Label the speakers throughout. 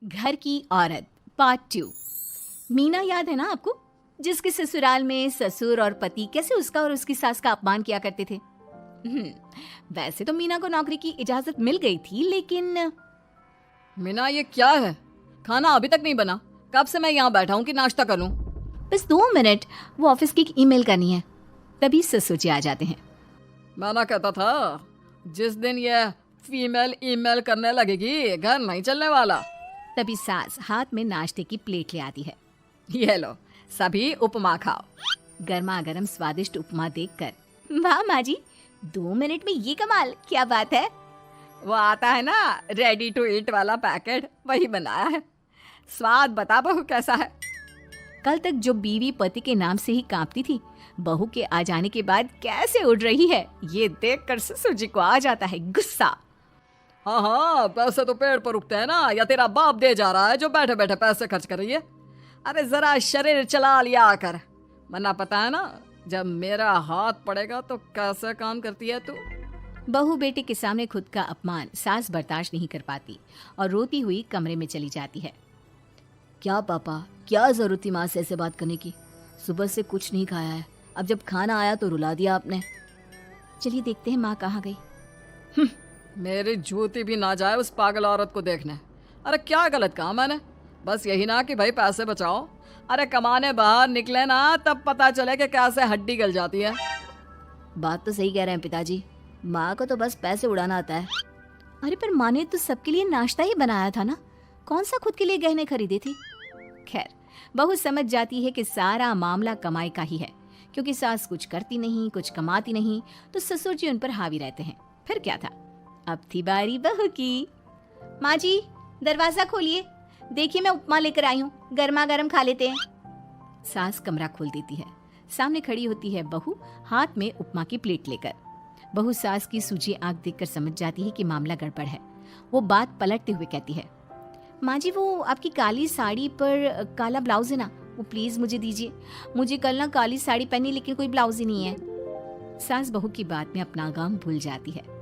Speaker 1: घर की औरत पार्ट 2। मीना याद है ना आपको, जिसके ससुराल में ससुर और पति कैसे उसका और उसकी सास का अपमान किया करते थे। वैसे तो मीना को नौकरी की इजाजत मिल गई थी, लेकिन
Speaker 2: मीना, ये क्या है? खाना अभी तक नहीं बना। कब से मैं यहाँ बैठा हूँ कि नाश्ता कर लूँ।
Speaker 1: बस 2 मिनट, वो ऑफिस की एक ईमेल करनी है। तभी ससुर जी आ जाते हैं।
Speaker 2: मैं कहता था, जिस दिन ये फीमेल ईमेल करने लगेगी घर नहीं चलने वाला।
Speaker 1: तभी सास हाथ में नाश्ते की प्लेट ले आती है।
Speaker 2: ये लो, सभी उपमा खाओ।
Speaker 1: गर्मा गर्म स्वादिष्ट उपमा देखकर वाह माँ जी, 2 मिनट में ये कमाल, क्या बात है।
Speaker 2: वो आता है ना रेडी टू ईट वाला पैकेट, वही बनाया है। स्वाद बता बहू कैसा है।
Speaker 1: कल तक जो बीवी पति के नाम से ही कांपती थी, बहू के आ जाने के बाद कैसे उड़ रही है, ये देखकर ससुर जी को आ जाता है गुस्सा।
Speaker 2: हाँ, पैसे तो पेड़ पर उगते हैं ना, या तेरा बाप दे जा रहा है जो बैठे बैठे पैसे खर्च कर रही है। अरे जरा शरीर चला लिया कर, वरना पता है ना जब मेरा हाथ पड़ेगा तो कैसे काम करती है तू।
Speaker 1: बहू बेटे के सामने खुद का अपमान सास बर्दाश्त नहीं कर पाती और रोती हुई कमरे में चली जाती है। क्या पापा, क्या जरूरत थी माँ से ऐसे बात करने की? सुबह से कुछ नहीं खाया है, अब जब खाना आया तो रुला दिया आपने। चलिए देखते हैं माँ कहाँ गई।
Speaker 2: मेरी जूती भी ना जाए उस पागल औरत को देखने। अरे क्या गलत काम मैंने? बस यही ना कि भाई पैसे बचाओ। अरे कमाने बाहर निकले ना तब पता चले कि कैसे हड्डी गल जाती है।
Speaker 1: बात तो सही कह रहे हैं पिताजी, माँ को तो बस पैसे उड़ाना आता है। अरे पर माँ ने तो सबके लिए नाश्ता ही बनाया था ना, कौन सा खुद के लिए गहने खरीदे थे। खैर, बहू समझ जाती है कि सारा मामला कमाई का ही है, क्योंकि सास कुछ करती नहीं, कुछ कमाती नहीं, तो ससुर जी उन पर हावी रहते हैं। फिर क्या था, अब थी बारी बहू की। माँ जी, दरवाजा खोलिए, देखिए मैं उपमा लेकर आई हूँ, गर्मा गर्म खा लेते हैं। सास कमरा खोल देती है। सामने खड़ी होती है बहू, हाथ में उपमा की प्लेट लेकर। बहू सास की सूजी आंख देखकर समझ जाती है कि मामला गड़बड़ है। वो बात पलटते हुए कहती है, माँ जी वो आपकी काली साड़ी पर काला ब्लाउज है ना, वो प्लीज मुझे दीजिए। मुझे कल ना काली साड़ी पहनी, लेकिन कोई ब्लाउज ही नहीं है। सास बहू की बात में अपना गम भूल जाती है।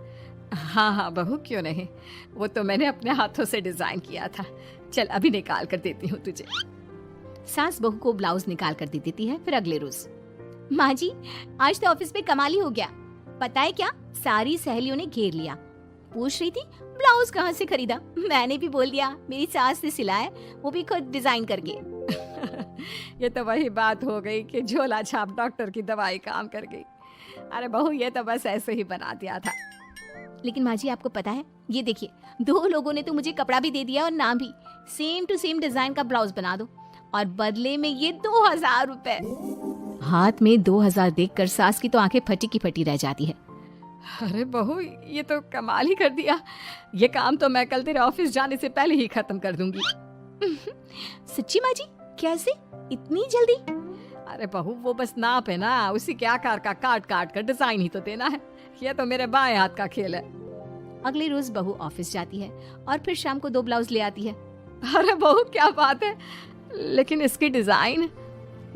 Speaker 2: हाँ हाँ बहू, क्यों नहीं, वो तो मैंने अपने हाथों से डिजाइन किया था। चल अभी निकाल कर देती हूँ तुझे।
Speaker 1: सास बहू को ब्लाउज निकाल कर दे देती है। फिर अगले रोज, माँ जी आज तो ऑफिस में कमाल ही हो गया, पता है क्या, सारी सहेलियों ने घेर लिया, पूछ रही थी ब्लाउज कहाँ से खरीदा। मैंने भी बोल दिया मेरी सास ने सिलाया, वो भी खुद डिजाइन करके।
Speaker 2: ये तो वही बात हो गई कि झोला छाप डॉक्टर की दवाई काम कर गई। अरे बहू, ये तो बस ऐसे ही बना दिया था।
Speaker 1: लेकिन माँ जी आपको पता है, ये देखिए 2 लोगों ने तो मुझे कपड़ा भी दे दिया और नाम भी, सेम टू सेम डिजाइन का ब्लाउज बना दो, और बदले में ये 2000 रुपए। हाथ में 2000 देखकर सास की तो आंखें फटी की फटी रह जाती है।
Speaker 2: अरे बहू, ये तो कमाल ही कर दिया। ये काम तो मैं कल तेरे ऑफिस जाने से पहले ही खत्म कर दूंगी।
Speaker 1: सच्ची माँ जी, कैसे इतनी जल्दी?
Speaker 2: अरे बहू, वो बस नाप है ना, उसी के आकार का काट काट कर डिजाइन ही तो देना है। ये तो मेरे बाएं हाथ का खेल है।
Speaker 1: अगले रोज बहू ऑफिस जाती है और फिर शाम को 2 ब्लाउज ले आती है।
Speaker 2: अरे बहू, क्या बात है, लेकिन इसकी डिजाइन।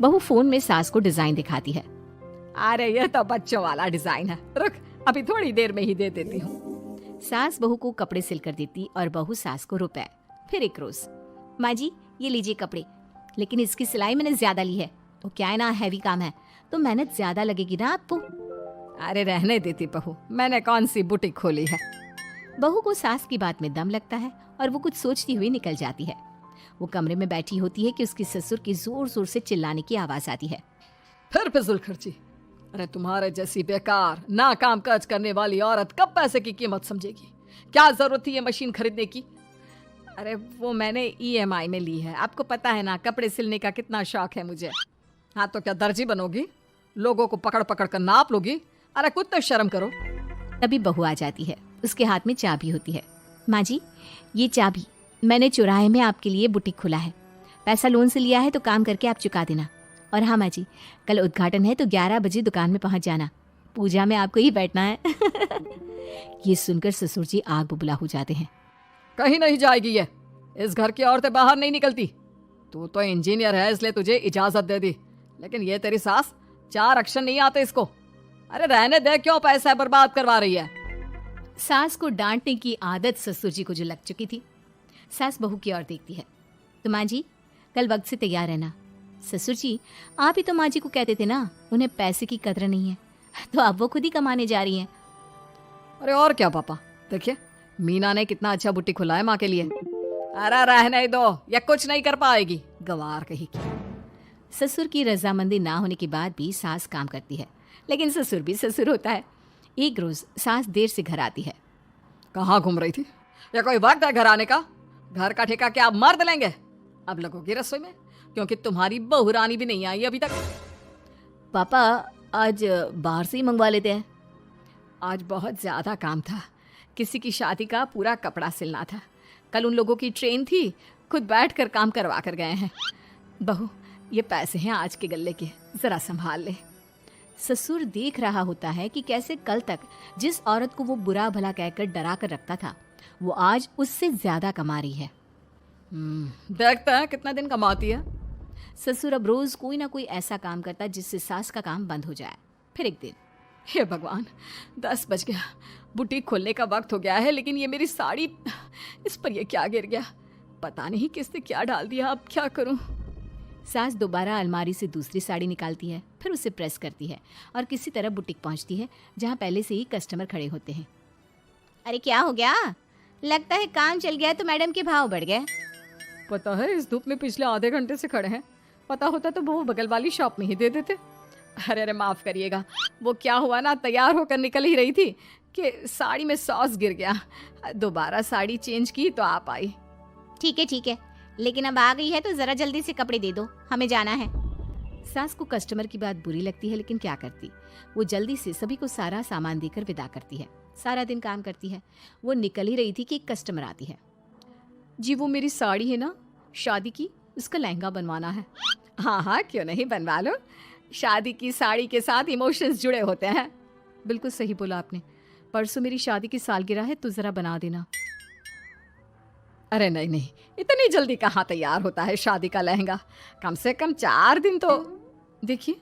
Speaker 1: बहू फोन में सास को डिजाइन दिखाती है।
Speaker 2: अरे ये तो बच्चों वाला डिजाइन है, रुक अभी थोड़ी देर में ही दे देती हूँ।
Speaker 1: सास बहू को कपड़े सिलकर देती और बहू सास को रुपए। फिर एक रोज, माँ जी ये लीजिए कपड़े, लेकिन इसकी सिलाई मैंने ज्यादा ली है, तो क्या है ना हैवी काम है, तो मेहनत ज्यादा लगेगी ना आपको।
Speaker 2: अरे रहने देती बहू, मैंने कौन सी बुटीक खोली है।
Speaker 1: बहू को सास की बात में दम लगता है और वो कुछ सोचती हुई निकल जाती है। वो कमरे में बैठी होती है कि उसके ससुर की जोर जोर से चिल्लाने की आवाज आती है।
Speaker 2: फिर फिजूल खर्ची। अरे तुम्हारे जैसी बेकार ना काम काज करने वाली औरत कब पैसे की कीमत समझेगी? क्या जरूरत थी ये मशीन खरीदने की? अरे वो मैंने EMI में ली है, आपको पता है ना कपड़े सिलने का कितना शौक है मुझे। हाँ तो क्या दर्जी बनोगी? लोगों को पकड़ पकड़ कर नाप लोगी? अरे कुछ तो शर्म करो।
Speaker 1: तभी बहू आ जाती है, उसके हाथ में चाबी होती है। माँ जी ये चाबी मैंने चौराहे में आपके लिए बुटीक खोला है, पैसा लोन से लिया है, तो काम करके आप चुका देना। और हाँ माँ जी, कल उद्घाटन है तो 11 बजे दुकान में पहुंच जाना, पूजा में आपको ही बैठना है। ये सुनकर ससुर जी आग बुबला हो जाते हैं।
Speaker 2: कहीं नहीं जाएगी ये, इस घर की औरतें बाहर नहीं निकलती। तू तो इंजीनियर है इसलिए तुझे इजाजत दे दी, लेकिन ये तेरी सास 4 अक्षर नहीं आते इसको। अरे रहने दे, क्यों पैसा बर्बाद करवा रही है।
Speaker 1: सास को डांटने की आदत ससुर जी को जो लग चुकी थी, सास बहू की ओर देखती है। तो माँ जी कल वक्त से तैयार रहना। ससुर जी आप ही तो माँ जी को कहते थे ना उन्हें पैसे की कदर नहीं है, तो अब वो खुद ही कमाने जा रही हैं।
Speaker 2: अरे और क्या पापा, देखिए मीना ने कितना अच्छा बुटीक खुला है माँ के लिए। अरे रहने दो, ये कुछ नहीं कर पाएगी, गवार कही की।
Speaker 1: ससुर की रजामंदी ना होने के बाद भी सास काम करती है, लेकिन ससुर भी ससुर होता है। एक रोज सास देर से घर आती है।
Speaker 2: कहाँ घूम रही थी? या कोई वक्त है घर आने का? घर का ठेका क्या आप मर्द लेंगे? अब लगोगी रसोई में, क्योंकि तुम्हारी बहू रानी भी नहीं आई अभी तक।
Speaker 1: पापा आज बाहर से ही मंगवा लेते हैं।
Speaker 2: आज बहुत ज्यादा काम था, किसी की शादी का पूरा कपड़ा सिलना था। कल उन लोगों की ट्रेन थी, खुद बैठ कर काम करवा कर गए हैं। बहू ये पैसे हैं आज के गल्ले के, जरा संभाल ले।
Speaker 1: ससुर देख रहा होता है कि कैसे कल तक जिस औरत को वो बुरा भला कहकर डरा कर रखता था वो आज उससे ज्यादा कमा रही है।
Speaker 2: देखता है कितना दिन कमाती है।
Speaker 1: ससुर अब रोज कोई ना कोई ऐसा काम करता जिससे सास का काम बंद हो जाए। फिर एक दिन,
Speaker 2: हे भगवान 10 बज गया, बुटीक खोलने का वक्त हो गया है, लेकिन ये मेरी साड़ी, इस पर ये क्या गिर गया? पता नहीं किसने क्या डाल दिया, अब क्या करूं?
Speaker 1: सास दोबारा अलमारी से दूसरी साड़ी निकालती है, फिर उसे प्रेस करती है और किसी तरह बुटीक पहुंचती है जहां पहले से ही कस्टमर खड़े होते हैं। अरे क्या हो गया? लगता है काम चल गया तो मैडम के भाव बढ़ गए।
Speaker 2: पता है इस धूप में पिछले आधे घंटे से खड़े हैं, पता होता तो वो बगल वाली शॉप में ही दे देते। अरे अरे माफ़ करिएगा, वो क्या हुआ ना, तैयार होकर निकल ही रही थी कि साड़ी में सॉस गिर गया। दोबारा साड़ी चेंज की तो आप आई।
Speaker 1: ठीक है, लेकिन अब आ गई है तो जरा जल्दी से कपड़े दे दो, हमें जाना है। सास को कस्टमर की बात बुरी लगती है, लेकिन क्या करती, वो जल्दी से सभी को सारा सामान देकर विदा करती है। सारा दिन काम करती है। वो निकल ही रही थी कि एक कस्टमर आती है।
Speaker 2: जी वो मेरी साड़ी है ना शादी की, उसका लहंगा बनवाना है। हाँ हाँ क्यों नहीं, बनवा लो। शादी की साड़ी के साथ इमोशंस जुड़े होते हैं। बिल्कुल सही बोला आपने, परसों मेरी शादी की सालगिरह है तो ज़रा बना देना। अरे नहीं नहीं, इतनी जल्दी कहाँ तैयार होता है शादी का लहंगा, कम से कम 4 दिन तो। देखिए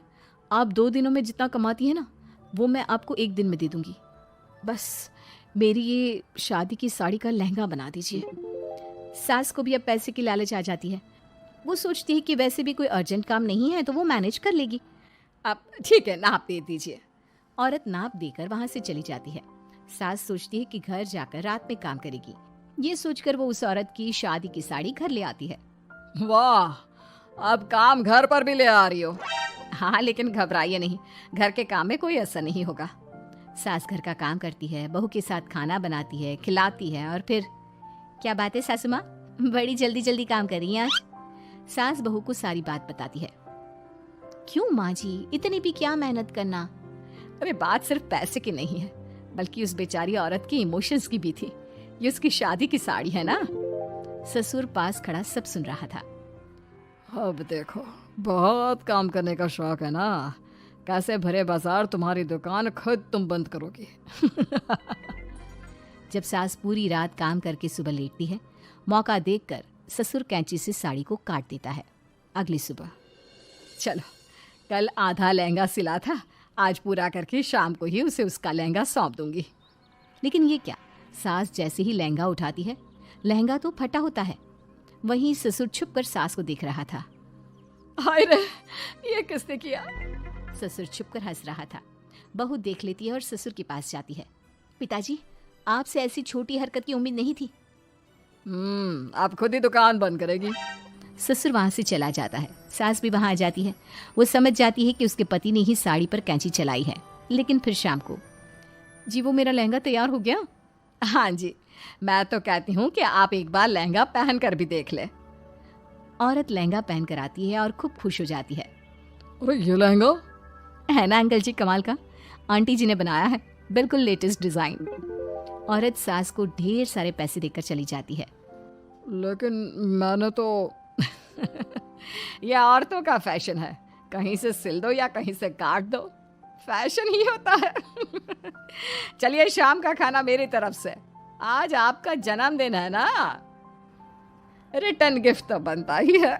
Speaker 2: आप 2 दिनों में जितना कमाती है ना वो मैं आपको 1 दिन में दे दूंगी। बस मेरी ये शादी की साड़ी का लहंगा बना दीजिए।
Speaker 1: सास को भी अब पैसे की लालच आ जाती है। वो सोचती है कि वैसे भी कोई अर्जेंट काम नहीं है तो वो मैनेज कर लेगी।
Speaker 2: आप ठीक है, नाप दे दीजिए।
Speaker 1: औरत नाप देकर वहां से चली जाती है। सास सोचती है कि घर जाकर रात में काम करेगी। ये सोचकर वो उस औरत की शादी की साड़ी घर ले आती है।
Speaker 2: वाह, अब काम घर पर भी ले आ रही हो।
Speaker 1: हाँ लेकिन घबराइए नहीं, घर के काम में कोई असर नहीं होगा। सास घर का काम करती है, बहू के साथ खाना बनाती है, खिलाती है और फिर क्या बात है सासू माँ, बड़ी जल्दी जल्दी काम कर रही हैं आज। सास बहू को सारी बात बताती है। क्यों माँ जी, इतनी भी क्या मेहनत करना?
Speaker 2: अरे बात सिर्फ पैसे की नहीं है, बल्कि उस बेचारी औरत की इमोशंस की भी थी। ये उसकी शादी की साड़ी है ना।
Speaker 1: ससुर पास खड़ा सब सुन रहा था।
Speaker 2: अब देखो, बहुत काम करने का शौक है ना, कैसे भरे बाजार तुम्हारी दुकान खुद तुम बंद करोगी।
Speaker 1: जब सास पूरी रात काम करके सुबह लेटती है, मौका देखकर ससुर कैंची से साड़ी को काट देता है। अगली सुबह,
Speaker 2: चलो कल आधा लहंगा सिला था, आज पूरा करके शाम को ही उसे उसका लहंगा सौंप दूंगी।
Speaker 1: लेकिन ये क्या, सास जैसे ही लहंगा उठाती है, लहंगा तो फटा होता है। वहीं ससुर छुपकर सास को देख रहा था।
Speaker 2: हाय रे, ये किसने किया?
Speaker 1: ससुर छुपकर हंस रहा था। बहू देख लेती है और ससुर के पास जाती है। पिताजी, आपसे ऐसी छोटी हरकत की उम्मीद नहीं थी।
Speaker 2: आप खुद ही दुकान बंद करेगी।
Speaker 1: ससुर वहां से चला जाता है। सास भी वहां आ जाती है। वो समझ जाती है कि उसके पति ने ही साड़ी पर कैंची चलाई है। लेकिन फिर शाम को,
Speaker 2: जी वो मेरा लहंगा तैयार हो गया? हाँ जी, मैं तो कहती हूँ कि आप एक बार लहंगा पहन कर भी देख ले।
Speaker 1: औरत लहंगा पहन कर आती है और खूब खुश हो जाती है।
Speaker 2: अरे ये लहंगा
Speaker 1: है ना अंकल जी कमाल का, आंटी जी ने बनाया है, बिल्कुल लेटेस्ट डिजाइन। औरत सास को ढेर सारे पैसे देकर चली जाती है।
Speaker 2: लेकिन मैंने तो यह औरतों का फैशन है, कहीं से सिल दो या कहीं से काट दो, फैशन ही होता है। चलिए शाम का खाना मेरी तरफ से, आज आपका जन्मदिन है ना, रिटर्न गिफ्ट तो बनता ही है।